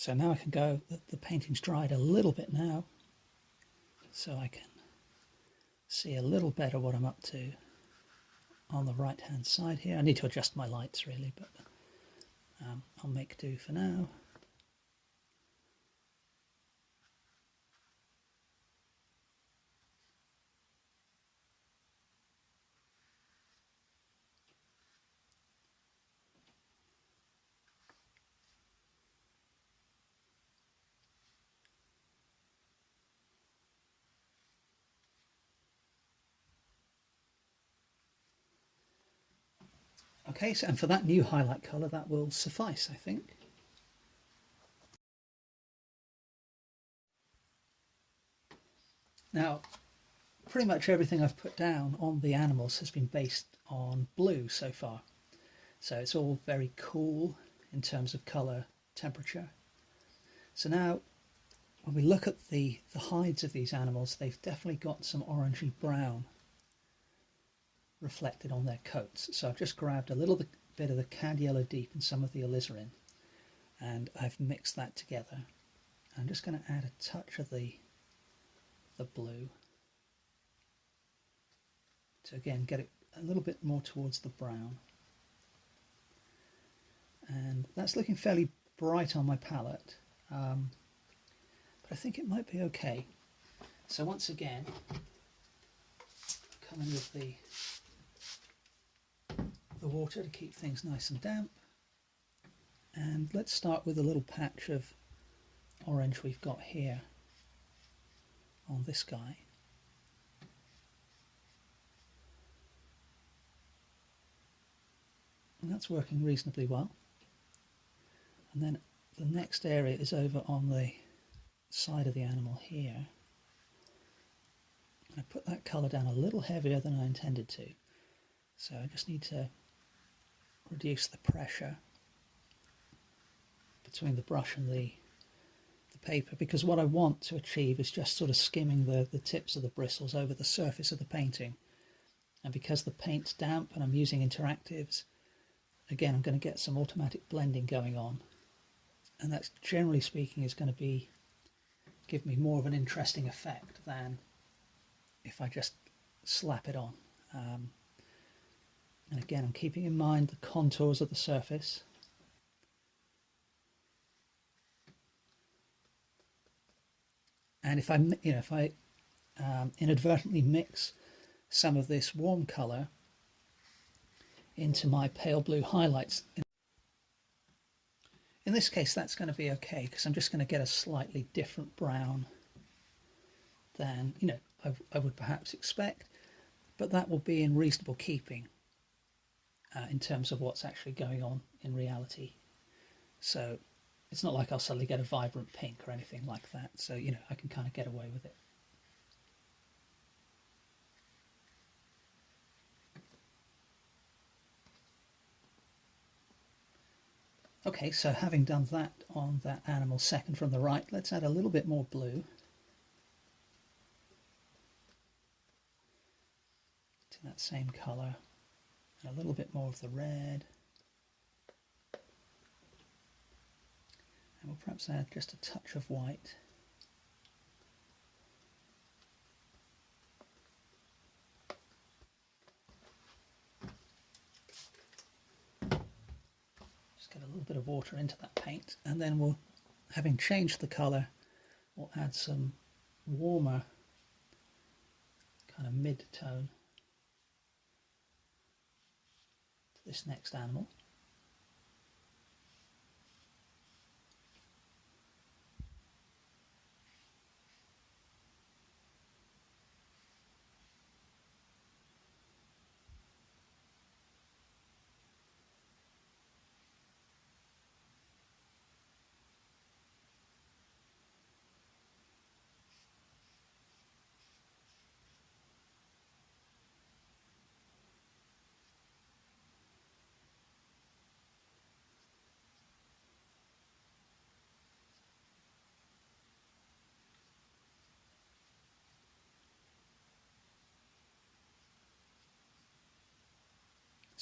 So now I can go, the painting's dried a little bit now, so I can see a little better what I'm up to on the right hand side here. I need to adjust my lights really, but I'll make do for now. Okay, so and for that new highlight colour, that will suffice, I think. Now, pretty much everything I've put down on the animals has been based on blue so far. So it's all very cool in terms of colour, temperature. So now, when we look at the hides of these animals, they've definitely got some orangey brown reflected on their coats. So I've just grabbed a little bit of the cad yellow deep and some of the alizarin, and I've mixed that together. I'm just going to add a touch of the blue to again get it a little bit more towards the brown. And that's looking fairly bright on my palette, but I think it might be okay. So once again, come in with the water to keep things nice and damp, and let's start with a little patch of orange we've got here on this guy. And that's working reasonably well. And then the next area is over on the side of the animal here. And I put that colour down a little heavier than I intended to. So I just need to reduce the pressure between the brush and the paper, because what I want to achieve is just sort of skimming the tips of the bristles over the surface of the painting. And because the paint's damp and I'm using interactives, again I'm going to get some automatic blending going on, and that's generally speaking is going to give me more of an interesting effect than if I just slap it on. And again, I'm keeping in mind the contours of the surface. And if I inadvertently mix some of this warm colour into my pale blue highlights, in this case that's going to be okay, because I'm just going to get a slightly different brown than I would perhaps expect, but that will be in reasonable keeping in terms of what's actually going on in reality. So it's not like I'll suddenly get a vibrant pink or anything like that, so I can kind of get away with it. Okay, so having done that on that animal second from the right, let's add a little bit more blue to that same colour, and a little bit more of the red, and we'll perhaps add just a touch of white. Get a little bit of water into that paint, and then we'll, having changed the colour, we'll add some warmer kind of mid-tone to this next animal.